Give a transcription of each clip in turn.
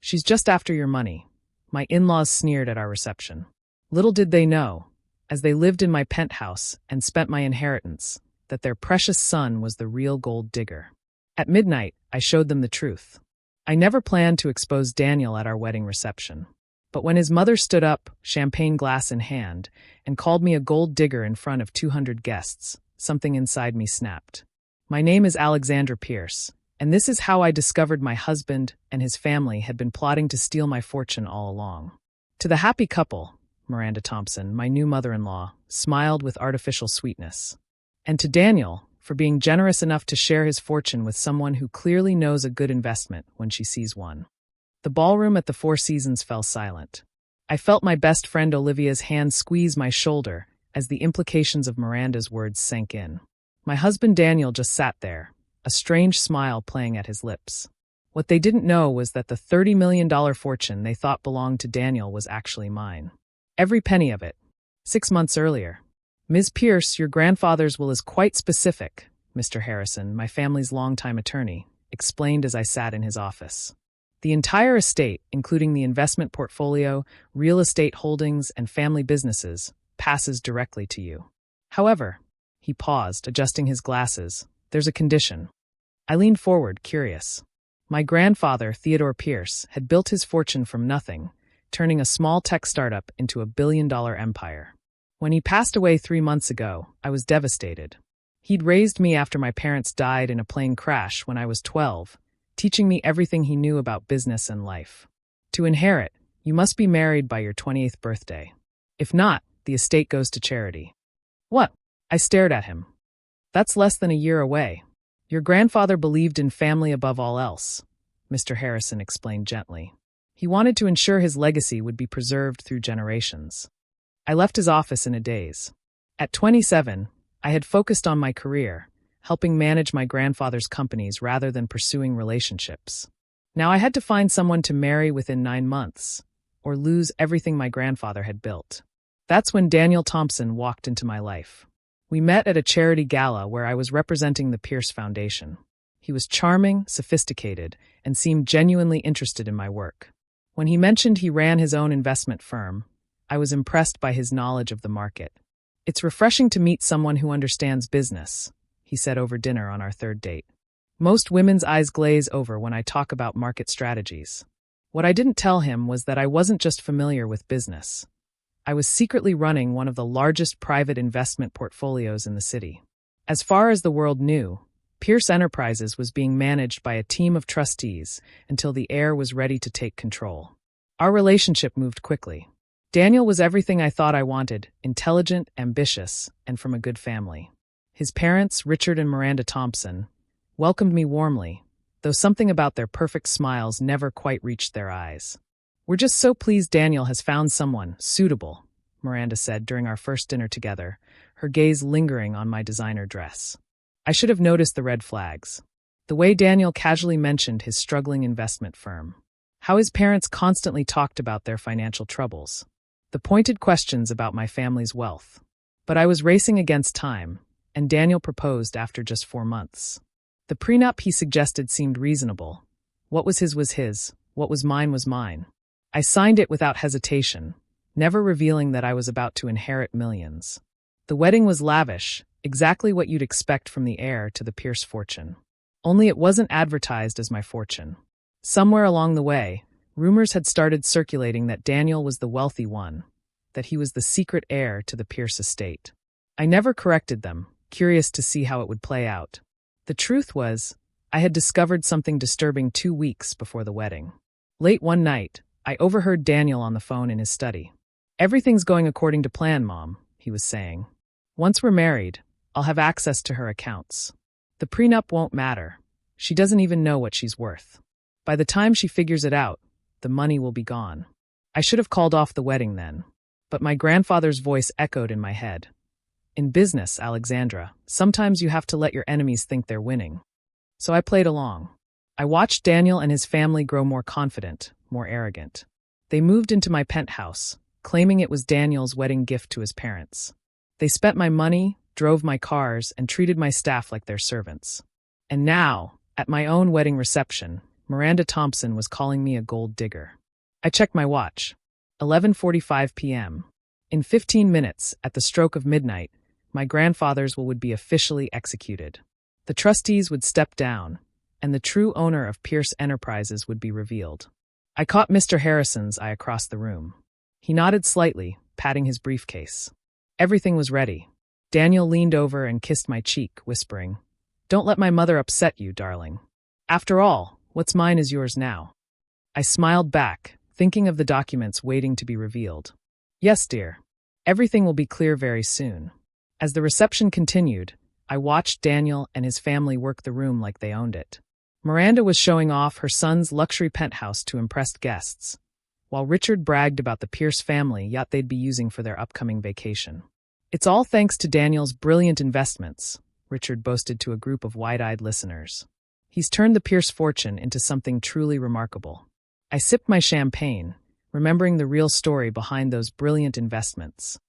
"She's just after your money." My in-laws sneered at our reception. Little did they know, as they lived in my penthouse and spent my inheritance, that their precious son was the real gold digger. At midnight, I showed them the truth. I never planned to expose Daniel at our wedding reception. But when his mother stood up, champagne glass in hand, and called me a gold digger in front of 200 guests, something inside me snapped. My name is Alexandra Pierce, and this is how I discovered my husband and his family had been plotting to steal my fortune all along. To the happy couple, Miranda Thompson, my new mother-in-law, smiled with artificial sweetness. And to Daniel, for being generous enough to share his fortune with someone who clearly knows a good investment when she sees one. The ballroom at the Four Seasons fell silent. I felt my best friend Olivia's hand squeeze my shoulder as the implications of Miranda's words sank in. My husband Daniel just sat there, a strange smile playing at his lips. What they didn't know was that the $30 million fortune they thought belonged to Daniel was actually mine. Every penny of it. 6 months earlier. "Ms. Pierce, your grandfather's will is quite specific," Mr. Harrison, my family's longtime attorney, explained as I sat in his office. "The entire estate, including the investment portfolio, real estate holdings, and family businesses, passes directly to you. However," he paused, adjusting his glasses, "there's a condition." I leaned forward, curious. My grandfather, Theodore Pierce, had built his fortune from nothing, turning a small tech startup into a billion-dollar empire. When he passed away 3 months ago, I was devastated. He'd raised me after my parents died in a plane crash when I was 12, teaching me everything he knew about business and life. To inherit, you must be married by your 28th birthday. If not, the estate goes to charity. "What?" I stared at him. "That's less than a year away. Your grandfather believed in family above all else," Mr. Harrison explained gently. He wanted to ensure his legacy would be preserved through generations. I left his office in a daze. At 27, I had focused on my career, helping manage my grandfather's companies rather than pursuing relationships. Now I had to find someone to marry within 9 months, or lose everything my grandfather had built. That's when Daniel Thompson walked into my life. We met at a charity gala where I was representing the Pierce Foundation. He was charming, sophisticated, and seemed genuinely interested in my work. When he mentioned he ran his own investment firm, I was impressed by his knowledge of the market. "It's refreshing to meet someone who understands business," he said over dinner on our third date. "Most women's eyes glaze over when I talk about market strategies." What I didn't tell him was that I wasn't just familiar with business. I was secretly running one of the largest private investment portfolios in the city. As far as the world knew, Pierce Enterprises was being managed by a team of trustees until the heir was ready to take control. Our relationship moved quickly. Daniel was everything I thought I wanted: intelligent, ambitious, and from a good family. His parents, Richard and Miranda Thompson, welcomed me warmly, though something about their perfect smiles never quite reached their eyes. "We're just so pleased Daniel has found someone suitable," Miranda said during our first dinner together, her gaze lingering on my designer dress. I should have noticed the red flags. The way Daniel casually mentioned his struggling investment firm. How his parents constantly talked about their financial troubles. The pointed questions about my family's wealth. But I was racing against time, and Daniel proposed after just 4 months. The prenup he suggested seemed reasonable. What was his, what was mine was mine. I signed it without hesitation, never revealing that I was about to inherit millions. The wedding was lavish, exactly what you'd expect from the heir to the Pierce fortune. Only it wasn't advertised as my fortune. Somewhere along the way, rumors had started circulating that Daniel was the wealthy one, that he was the secret heir to the Pierce estate. I never corrected them, curious to see how it would play out. The truth was, I had discovered something disturbing 2 weeks before the wedding. Late one night, I overheard Daniel on the phone in his study. "Everything's going according to plan, Mom," he was saying. "Once we're married, I'll have access to her accounts. The prenup won't matter. She doesn't even know what she's worth. By the time she figures it out, the money will be gone." I should have called off the wedding then, but my grandfather's voice echoed in my head. "In business, Alexandra, sometimes you have to let your enemies think they're winning." So I played along. I watched Daniel and his family grow more confident, more arrogant. They moved into my penthouse, claiming it was Daniel's wedding gift to his parents. They spent my money, drove my cars, and treated my staff like their servants. And now, at my own wedding reception, Miranda Thompson was calling me a gold digger. I checked my watch. 11:45 p.m. In 15 minutes, at the stroke of midnight, my grandfather's will would be officially executed. The trustees would step down, and the true owner of Pierce Enterprises would be revealed. I caught Mr. Harrison's eye across the room. He nodded slightly, patting his briefcase. Everything was ready. Daniel leaned over and kissed my cheek, whispering, "Don't let my mother upset you, darling. After all, what's mine is yours now." I smiled back, thinking of the documents waiting to be revealed. "Yes, dear. Everything will be clear very soon." As the reception continued, I watched Daniel and his family work the room like they owned it. Miranda was showing off her son's luxury penthouse to impressed guests, while Richard bragged about the Pierce family yacht they'd be using for their upcoming vacation. "It's all thanks to Daniel's brilliant investments," Richard boasted to a group of wide-eyed listeners. "He's turned the Pierce fortune into something truly remarkable." I sipped my champagne, remembering the real story behind those brilliant investments.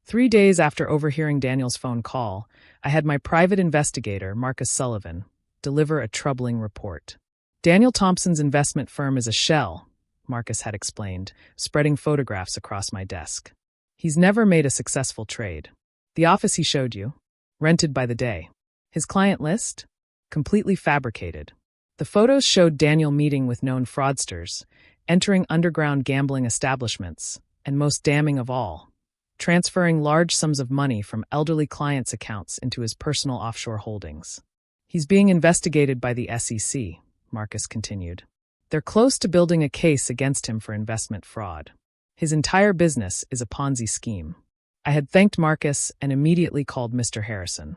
3 days after overhearing Daniel's phone call, I had my private investigator, Marcus Sullivan, deliver a troubling report. "Daniel Thompson's investment firm is a shell," Marcus had explained, spreading photographs across my desk. "He's never made a successful trade. The office he showed you? Rented by the day. His client list? Completely fabricated. The photos showed Daniel meeting with known fraudsters, entering underground gambling establishments, and most damning of all, transferring large sums of money from elderly clients' accounts into his personal offshore holdings. He's being investigated by the SEC," Marcus continued. "They're close to building a case against him for investment fraud. His entire business is a Ponzi scheme." I had thanked Marcus and immediately called Mr. Harrison.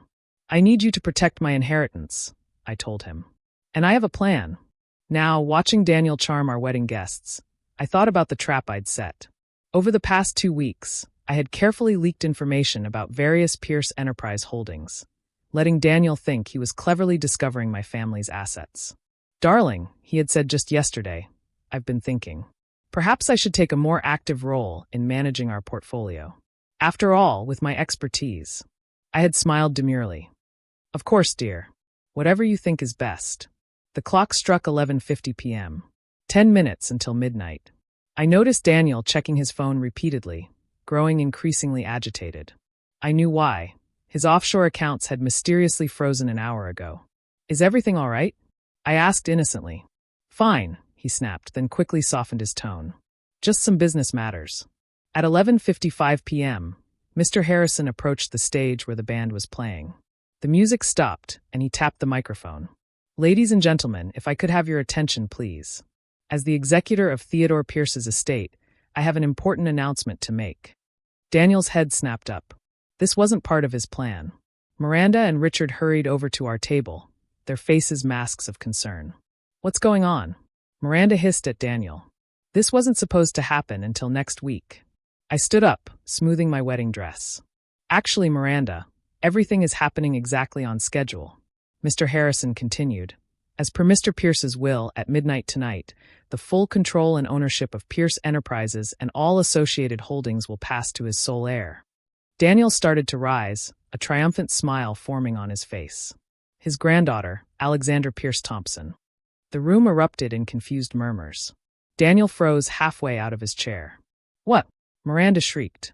"I need you to protect my inheritance," I told him. "And I have a plan." Now, watching Daniel charm our wedding guests, I thought about the trap I'd set. Over the past 2 weeks, I had carefully leaked information about various Pierce Enterprise holdings, letting Daniel think he was cleverly discovering my family's assets. "Darling," he had said just yesterday, "I've been thinking. Perhaps I should take a more active role in managing our portfolio. After all, with my expertise." I had smiled demurely. "Of course, dear. Whatever you think is best." The clock struck 11:50 p.m. 10 minutes until midnight. I noticed Daniel checking his phone repeatedly, growing increasingly agitated. I knew why. His offshore accounts had mysteriously frozen an hour ago. "Is everything all right?" I asked innocently. "Fine," he snapped, then quickly softened his tone. "Just some business matters." At 11:55 p.m., Mr. Harrison approached the stage where the band was playing. The music stopped, and he tapped the microphone. "Ladies and gentlemen, if I could have your attention, please. As the executor of Theodore Pierce's estate, I have an important announcement to make." Daniel's head snapped up. This wasn't part of his plan. Miranda and Richard hurried over to our table, their faces masks of concern. "What's going on?" Miranda hissed at Daniel. "This wasn't supposed to happen until next week." I stood up, smoothing my wedding dress. "Actually, Miranda, everything is happening exactly on schedule," Mr. Harrison continued. "As per Mr. Pierce's will, at midnight tonight, the full control and ownership of Pierce Enterprises and all associated holdings will pass to his sole heir." Daniel started to rise, a triumphant smile forming on his face. His granddaughter, Alexandra Pierce Thompson. The room erupted in confused murmurs. Daniel froze halfway out of his chair. "What?" Miranda shrieked.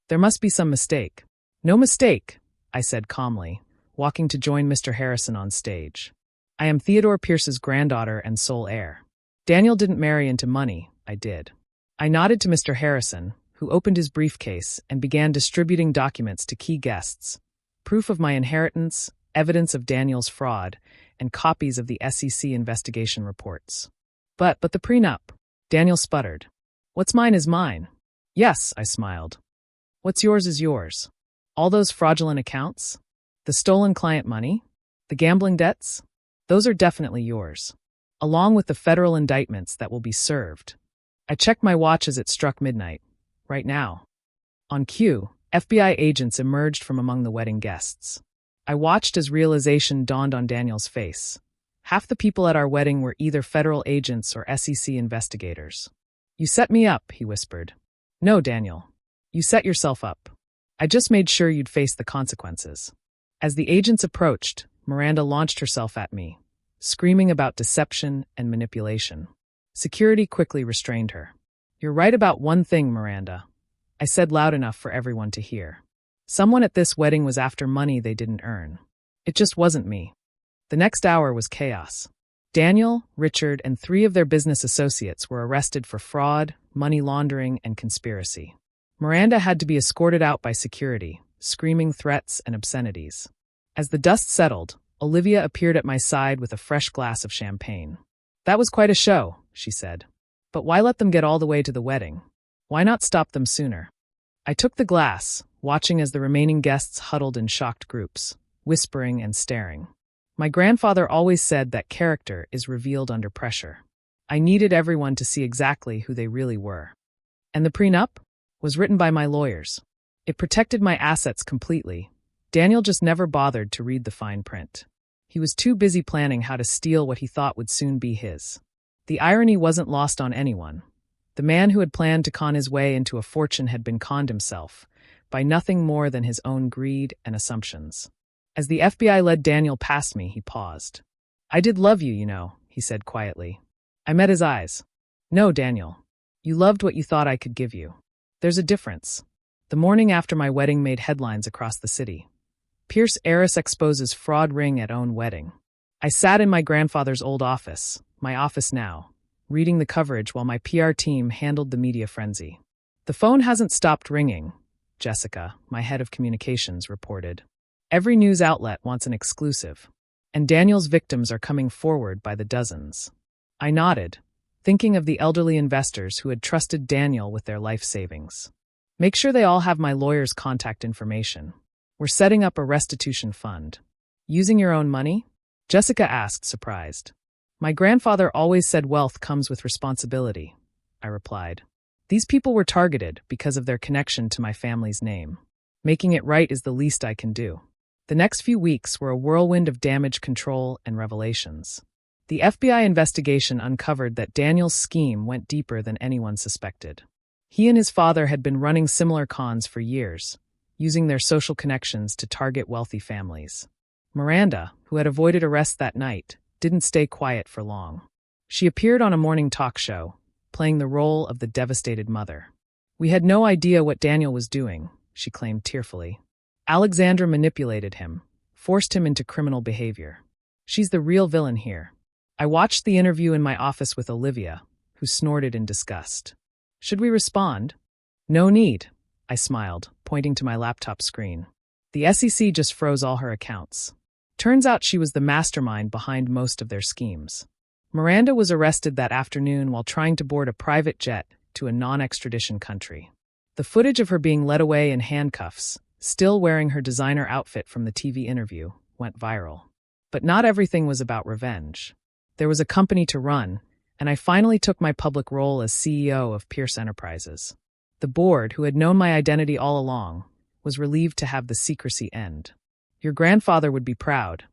"There must be some mistake." "No mistake," I said calmly, walking to join Mr. Harrison on stage. "I am Theodore Pierce's granddaughter and sole heir. Daniel didn't marry into money, I did." I nodded to Mr. Harrison, who opened his briefcase and began distributing documents to key guests, proof of my inheritance, evidence of Daniel's fraud, and copies of the SEC investigation reports. But the prenup," Daniel sputtered. "What's mine is mine." "Yes," I smiled. "What's yours is yours. All those fraudulent accounts? The stolen client money? The gambling debts? Those are definitely yours, along with the federal indictments that will be served." I checked my watch as it struck midnight. Right now. On cue, FBI agents emerged from among the wedding guests. I watched as realization dawned on Daniel's face. Half the people at our wedding were either federal agents or SEC investigators. "You set me up," he whispered. "No, Daniel. You set yourself up. I just made sure you'd face the consequences." As the agents approached, Miranda launched herself at me, screaming about deception and manipulation. Security quickly restrained her. "You're right about one thing, Miranda," I said loud enough for everyone to hear. "Someone at this wedding was after money they didn't earn. It just wasn't me." The next hour was chaos. Daniel, Richard, and 3 of their business associates were arrested for fraud, money laundering, and conspiracy. Miranda had to be escorted out by security, screaming threats and obscenities. As the dust settled, Olivia appeared at my side with a fresh glass of champagne. "That was quite a show," she said. "But why let them get all the way to the wedding? Why not stop them sooner?" I took the glass, watching as the remaining guests huddled in shocked groups, whispering and staring. My grandfather always said that character is revealed under pressure. I needed everyone to see exactly who they really were. And the prenup was written by my lawyers. It protected my assets completely. Daniel just never bothered to read the fine print. He was too busy planning how to steal what he thought would soon be his. The irony wasn't lost on anyone. The man who had planned to con his way into a fortune had been conned himself by nothing more than his own greed and assumptions. As the FBI led Daniel past me, he paused. "I did love you, you know," he said quietly. I met his eyes. "No, Daniel. You loved what you thought I could give you. There's a difference." The morning after my wedding made headlines across the city. Pierce heiress exposes fraud ring at own wedding. I sat in my grandfather's old office, my office now, reading the coverage while my PR team handled the media frenzy. "The phone hasn't stopped ringing," Jessica, my head of communications, reported. "Every news outlet wants an exclusive, and Daniel's victims are coming forward by the dozens." I nodded, thinking of the elderly investors who had trusted Daniel with their life savings. "Make sure they all have my lawyer's contact information. We're setting up a restitution fund." "Using your own money?" Jessica asked, surprised. "My grandfather always said wealth comes with responsibility," I replied. "These people were targeted because of their connection to my family's name. Making it right is the least I can do." The next few weeks were a whirlwind of damage control and revelations. The FBI investigation uncovered that Daniel's scheme went deeper than anyone suspected. He and his father had been running similar cons for years, using their social connections to target wealthy families. Miranda, who had avoided arrest that night, didn't stay quiet for long. She appeared on a morning talk show, playing the role of the devastated mother. "We had no idea what Daniel was doing," she claimed tearfully. "Alexandra manipulated him, forced him into criminal behavior. She's the real villain here." I watched the interview in my office with Olivia, who snorted in disgust. "Should we respond?" "No need," I smiled, pointing to my laptop screen. "The SEC just froze all her accounts." Turns out she was the mastermind behind most of their schemes. Miranda was arrested that afternoon while trying to board a private jet to a non-extradition country. The footage of her being led away in handcuffs, still wearing her designer outfit from the TV interview, went viral. But not everything was about revenge. There was a company to run, and I finally took my public role as CEO of Pierce Enterprises. The board, who had known my identity all along, was relieved to have the secrecy end. "Your grandfather would be proud,"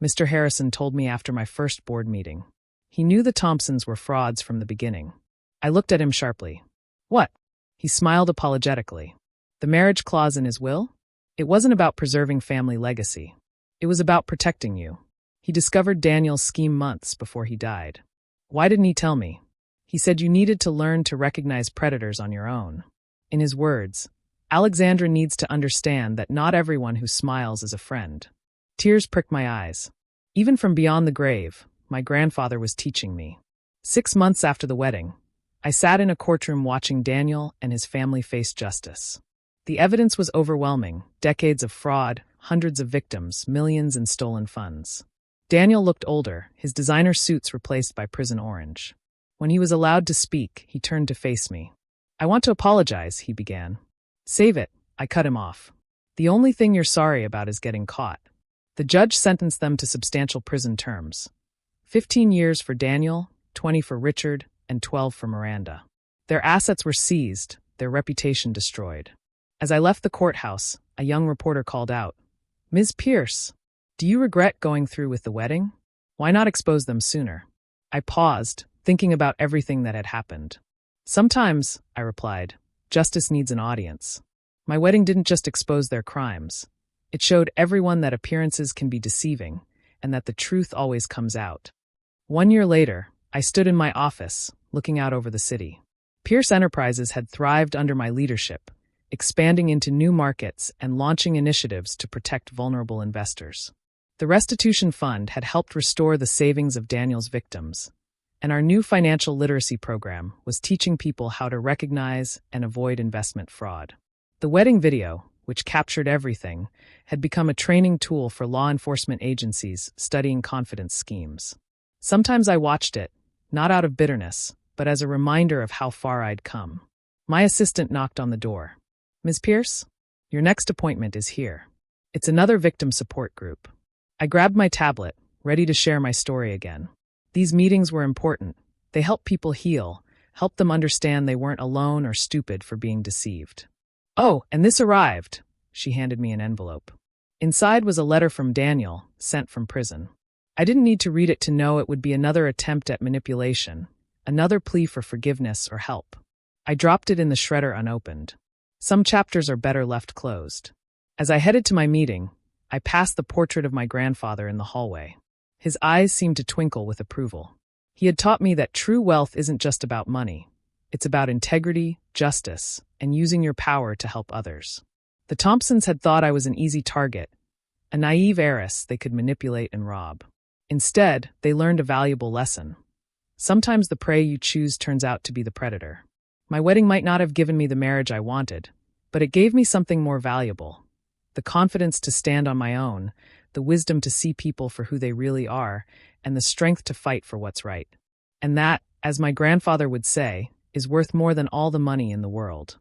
Mr. Harrison told me after my first board meeting. He knew the Thompsons were frauds from the beginning. I looked at him sharply. "What?" He smiled apologetically. "The marriage clause in his will? It wasn't about preserving family legacy. It was about protecting you. He discovered Daniel's scheme months before he died. Why didn't he tell me? He said you needed to learn to recognize predators on your own. In his words, Alexandra needs to understand that not everyone who smiles is a friend." Tears pricked my eyes. Even from beyond the grave, my grandfather was teaching me. 6 months after the wedding, I sat in a courtroom watching Daniel and his family face justice. The evidence was overwhelming: decades of fraud, hundreds of victims, millions in stolen funds. Daniel looked older, his designer suits replaced by prison orange. When he was allowed to speak, he turned to face me. "I want to apologize," he began. "Save it," I cut him off. "The only thing you're sorry about is getting caught." The judge sentenced them to substantial prison terms. 15 years for Daniel, 20 for Richard, and 12 for Miranda. Their assets were seized, their reputation destroyed. As I left the courthouse, a young reporter called out, "Ms. Pierce, do you regret going through with the wedding? Why not expose them sooner?" I paused, thinking about everything that had happened. "Sometimes," I replied, "justice needs an audience." My wedding didn't just expose their crimes. It showed everyone that appearances can be deceiving, and that the truth always comes out. 1 year later, I stood in my office, looking out over the city. Pierce Enterprises had thrived under my leadership, expanding into new markets and launching initiatives to protect vulnerable investors. The restitution fund had helped restore the savings of Daniel's victims, and our new financial literacy program was teaching people how to recognize and avoid investment fraud. The wedding video, which captured everything, had become a training tool for law enforcement agencies studying confidence schemes. Sometimes I watched it, not out of bitterness, but as a reminder of how far I'd come. My assistant knocked on the door. "Ms. Pierce, your next appointment is here. It's another victim support group." I grabbed my tablet, ready to share my story again. These meetings were important. They helped people heal, helped them understand they weren't alone or stupid for being deceived. "Oh, and this arrived." She handed me an envelope. Inside was a letter from Daniel, sent from prison. I didn't need to read it to know it would be another attempt at manipulation, another plea for forgiveness or help. I dropped it in the shredder unopened. Some chapters are better left closed. As I headed to my meeting, I passed the portrait of my grandfather in the hallway. His eyes seemed to twinkle with approval. He had taught me that true wealth isn't just about money. It's about integrity, justice, and using your power to help others. The Thompsons had thought I was an easy target, a naive heiress they could manipulate and rob. Instead, they learned a valuable lesson. Sometimes the prey you choose turns out to be the predator. My wedding might not have given me the marriage I wanted, but it gave me something more valuable. The confidence to stand on my own, the wisdom to see people for who they really are, and the strength to fight for what's right. And that, as my grandfather would say, is worth more than all the money in the world.